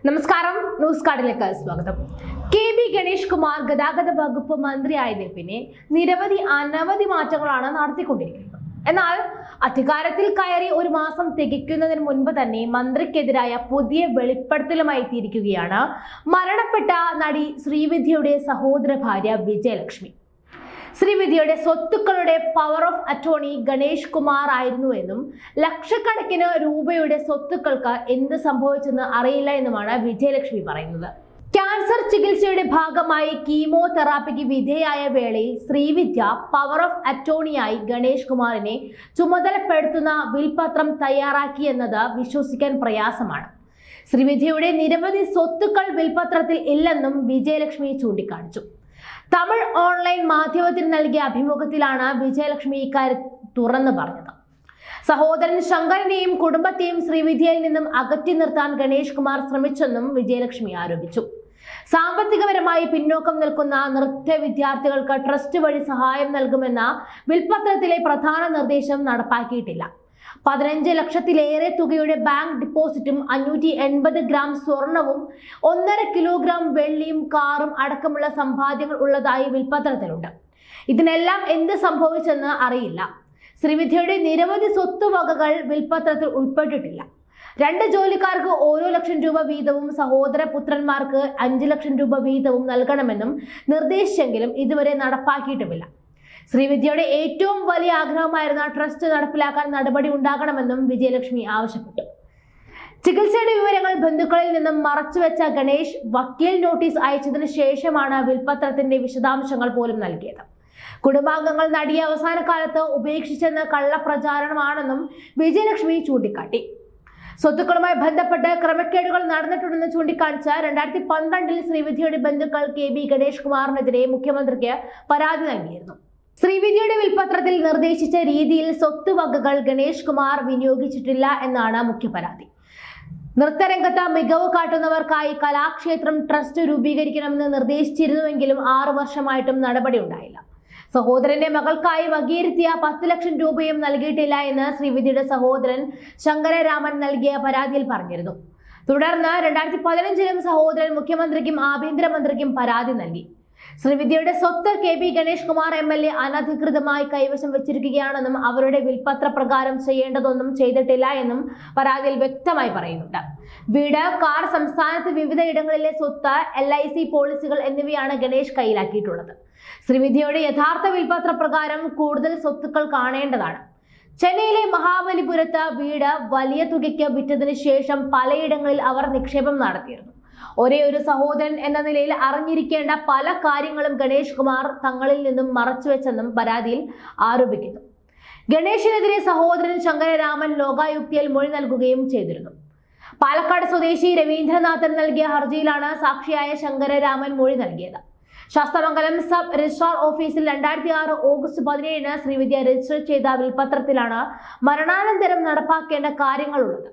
നമസ്കാരം, ന്യൂസ് കാർഡിലേക്ക് സ്വാഗതം. കെ.ബി. ഗണേഷ് കുമാർ ഗതാഗത വകുപ്പ് മന്ത്രിയായതിൽ പിന്നെ അനവധി മാറ്റങ്ങളാണ് നടത്തിക്കൊണ്ടിരിക്കുന്നത്. എന്നാൽ അധികാരത്തിൽ കയറി ഒരു മാസം തികയ്ക്കുന്നതിന് മുൻപ് തന്നെ മന്ത്രിക്കെതിരായ പുതിയ വെളിപ്പെടുത്തലുമായി എത്തിയിരിക്കുകയാണ് മരണപ്പെട്ട നടി ശ്രീവിദ്യയുടെ സഹോദര ഭാര്യ വിജയലക്ഷ്മി. ശ്രീവിദ്യയുടെ സ്വത്തുക്കളുടെ power of attorney Ganesh Kumar ആയിരുന്നു എന്നും ലക്ഷക്കണക്കിന് രൂപയുടെ സ്വത്തുക്കൾക്ക് എന്ത് സംഭവിച്ചെന്ന് അറിയില്ല എന്നുമാണ് വിജയലക്ഷ്മി പറയുന്നത്. ക്യാൻസർ ചികിത്സയുടെ ഭാഗമായി കീമോതെറാപ്പിക്ക് വിധേയായ വേളയിൽ ശ്രീവിദ്യ പവർ ഓഫ് അറ്റോർണിയായി ഗണേഷ് കുമാറിനെ ചുമതലപ്പെടുത്തുന്ന വിൽപത്രം തയ്യാറാക്കിയെന്നത് വിശ്വസിക്കാൻ പ്രയാസമാണ്. ശ്രീവിദ്യയുടെ നിരവധി സ്വത്തുക്കൾ വിൽപത്രത്തിൽ ഇല്ലെന്നും വിജയലക്ഷ്മി ചൂണ്ടിക്കാണിച്ചു. തമിഴ് ഓൺലൈൻ മാധ്യമത്തിന് നൽകിയ അഭിമുഖത്തിലാണ് വിജയലക്ഷ്മി ഇക്കാര്യം തുറന്നു പറഞ്ഞത്. സഹോദരൻ ശങ്കരനെയും കുടുംബത്തെയും ശ്രീവിദ്യയിൽ നിന്നും അകറ്റി നിർത്താൻ ഗണേഷ് കുമാർ ശ്രമിച്ചെന്നും വിജയലക്ഷ്മി ആരോപിച്ചു. സാമ്പത്തികപരമായി പിന്നോക്കം നിൽക്കുന്ന നൃത്യ വിദ്യാർത്ഥികൾക്ക് ട്രസ്റ്റ് വഴി സഹായം നൽകുമെന്ന വിൽപത്രത്തിലെ പ്രധാന നിർദ്ദേശം നടപ്പാക്കിയിട്ടില്ല. 15 ലക്ഷത്തിലേറെ തുകയുടെ ബാങ്ക് ഡിപ്പോസിറ്റും 580 ഗ്രാം സ്വർണവും 1.5 കിലോഗ്രാം വെള്ളിയും കാറും അടക്കമുള്ള സമ്പാദ്യങ്ങൾ ഉള്ളതായി വിൽപത്രത്തിലുണ്ട്. ഇതിനെല്ലാം എന്ത് സംഭവിച്ചെന്ന് അറിയില്ല. ശ്രീവിദ്യയുടെ നിരവധി സ്വത്തുവകകൾ വിൽപത്രത്തിൽ ഉൾപ്പെട്ടിട്ടില്ല. 2 ജോലിക്കാർക്ക് ഓരോ ലക്ഷം രൂപ വീതവും സഹോദര പുത്രന്മാർക്ക് 5 ലക്ഷം രൂപ വീതവും നൽകണമെന്നും നിർദ്ദേശിച്ചെങ്കിലും ഇതുവരെ നടപ്പാക്കിയിട്ടുമില്ല. ശ്രീവിദ്യയുടെ ഏറ്റവും വലിയ ആഗ്രഹമായിരുന്ന ട്രസ്റ്റ് നടപ്പിലാക്കാൻ നടപടി ഉണ്ടാകണമെന്നും വിജയലക്ഷ്മി ആവശ്യപ്പെട്ടു. ചികിത്സയുടെ വിവരങ്ങൾ ബന്ധുക്കളിൽ നിന്നും മറച്ചുവെച്ച ഗണേഷ് വക്കീൽ നോട്ടീസ് അയച്ചതിനു ശേഷമാണ് വിൽപത്രത്തിന്റെ വിശദാംശങ്ങൾ പോലും നൽകിയത്. കുടുംബാംഗങ്ങൾ നടിയെ അവസാന കാലത്ത് ഉപേക്ഷിച്ചെന്ന കള്ളപ്രചാരണമാണെന്നും വിജയലക്ഷ്മി ചൂണ്ടിക്കാട്ടി. സ്വത്തുക്കളുമായി ബന്ധപ്പെട്ട് ക്രമക്കേടുകൾ നടന്നിട്ടുണ്ടെന്ന് ചൂണ്ടിക്കാണിച്ച 2012 ശ്രീവിദ്യയുടെ ബന്ധുക്കൾ കെ.ബി. ഗണേഷ് കുമാറിനെതിരെ മുഖ്യമന്ത്രിക്ക് പരാതി നൽകിയിരുന്നു. ശ്രീവിദ്യയുടെ വിൽപത്രത്തിൽ നിർദ്ദേശിച്ച രീതിയിൽ സ്വത്തുവകകൾ ഗണേഷ് കുമാർ വിനിയോഗിച്ചിട്ടില്ല എന്നാണ് മുഖ്യ പരാതി. നൃത്തരംഗത്ത് മികവ് കാട്ടുന്നവർക്കായി കലാക്ഷേത്രം ട്രസ്റ്റ് രൂപീകരിക്കണമെന്ന് നിർദ്ദേശിച്ചിരുന്നുവെങ്കിലും 6 വർഷമായിട്ടും നടപടി ഉണ്ടായില്ല. സഹോദരന്റെ മകൾക്കായി വകയിരുത്തിയ 10 ലക്ഷം രൂപയും നൽകിയിട്ടില്ല എന്ന് ശ്രീവിദ്യയുടെ സഹോദരൻ ശങ്കരരാമൻ നൽകിയ പരാതിയിൽ പറഞ്ഞിരുന്നു. തുടർന്ന് 2015 സഹോദരൻ മുഖ്യമന്ത്രിക്കും ആഭ്യന്തരമന്ത്രിക്കും പരാതി നൽകി. ശ്രീവിദ്യയുടെ സ്വത്ത് കെ.ബി. ഗണേഷ് കുമാർ MLA അനധികൃതമായി കൈവശം വെച്ചിരിക്കുകയാണെന്നും അവരുടെ വിൽപത്ര പ്രകാരം ചെയ്യേണ്ടതൊന്നും ചെയ്തിട്ടില്ല എന്നും പരാതിയിൽ വ്യക്തമായി പറയുന്നുണ്ട്. വീട്, കാർ, സംസ്ഥാനത്ത് വിവിധ ഇടങ്ങളിലെ സ്വത്ത്, LIC പോളിസികൾ എന്നിവയാണ് ഗണേഷ് കയ്യിലാക്കിയിട്ടുള്ളത്. ശ്രീവിദ്യയുടെ യഥാർത്ഥ വിൽപത്ര പ്രകാരം കൂടുതൽ സ്വത്തുക്കൾ കാണേണ്ടതാണ്. ചെന്നൈയിലെ മഹാബലിപുരത്ത് വീട് വലിയ തുകയ്ക്ക് വിറ്റതിനു ശേഷം പലയിടങ്ങളിൽ അവർ നിക്ഷേപം നടത്തിയിരുന്നു. ഒരേ ഒരു സഹോദരൻ എന്ന നിലയിൽ അറിഞ്ഞിരിക്കേണ്ട പല കാര്യങ്ങളും ഗണേഷ് കുമാർ തങ്ങളിൽ നിന്നും മറച്ചുവെച്ചെന്നും പരാതിയിൽ ആരോപിക്കുന്നു. ഗണേഷിനെതിരെ സഹോദരൻ ശങ്കരരാമൻ ലോകായുക്തയിൽ മൊഴി നൽകുകയും ചെയ്തിരുന്നു. പാലക്കാട് സ്വദേശി രവീന്ദ്രനാഥൻ നൽകിയ ഹർജിയിലാണ് സാക്ഷിയായ ശങ്കരരാമൻ മൊഴി നൽകിയത്. ശാസ്തമംഗലം സബ് രജിസ്ട്രാർ ഓഫീസിൽ 2006 ഓഗസ്റ്റ് 17 ശ്രീവിദ്യ രജിസ്റ്റർ ചെയ്ത വിൽപത്രത്തിലാണ് മരണാനന്തരം നടപ്പാക്കേണ്ട കാര്യങ്ങളുള്ളത്.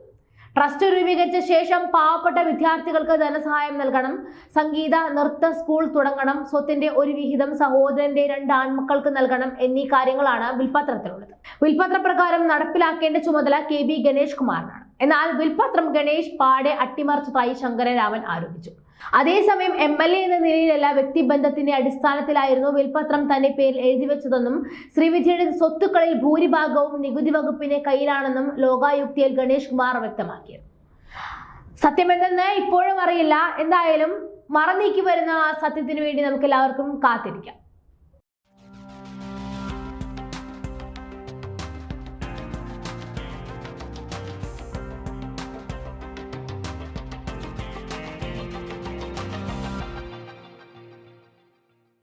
ട്രസ്റ്റ് രൂപീകരിച്ച ശേഷം പാവപ്പെട്ട വിദ്യാർത്ഥികൾക്ക് ധനസഹായം നൽകണം, സംഗീത നൃത്ത സ്കൂൾ തുടങ്ങണം, സ്വത്തിന്റെ ഒരു വിഹിതം സഹോദരന്റെ 2 ആൺമക്കൾക്ക് നൽകണം എന്നീ കാര്യങ്ങളാണ് വിൽപത്രത്തിലുള്ളത്. വിൽപത്ര പ്രകാരം നടപ്പിലാക്കേണ്ട ചുമതല കെ.ബി. ഗണേഷ് കുമാറിനാണ്. എന്നാൽ വിൽപത്രം ഗണേഷ് പാടെ അട്ടിമറിച്ചതായി ശങ്കരരാമൻ ആരോപിച്ചു. അതേസമയം MLA എന്ന നിലയിലല്ല, വ്യക്തിബന്ധത്തിന്റെ അടിസ്ഥാനത്തിലായിരുന്നു വിൽപത്രം തന്റെ പേരിൽ എഴുതിവെച്ചതെന്നും ശ്രീവിദ്യയുടെ സ്വത്തുക്കളിൽ ഭൂരിഭാഗവും നികുതി വകുപ്പിന്റെ കയ്യിലാണെന്നും ലോകായുക്തയിൽ ഗണേഷ് കുമാർ വ്യക്തമാക്കിയിരുന്നു. സത്യമെന്തെന്ന് ഇപ്പോഴും അറിയില്ല. എന്തായാലും മറനീക്കി വരുന്ന സത്യത്തിന് വേണ്ടി നമുക്ക് എല്ലാവർക്കും കാത്തിരിക്കാം.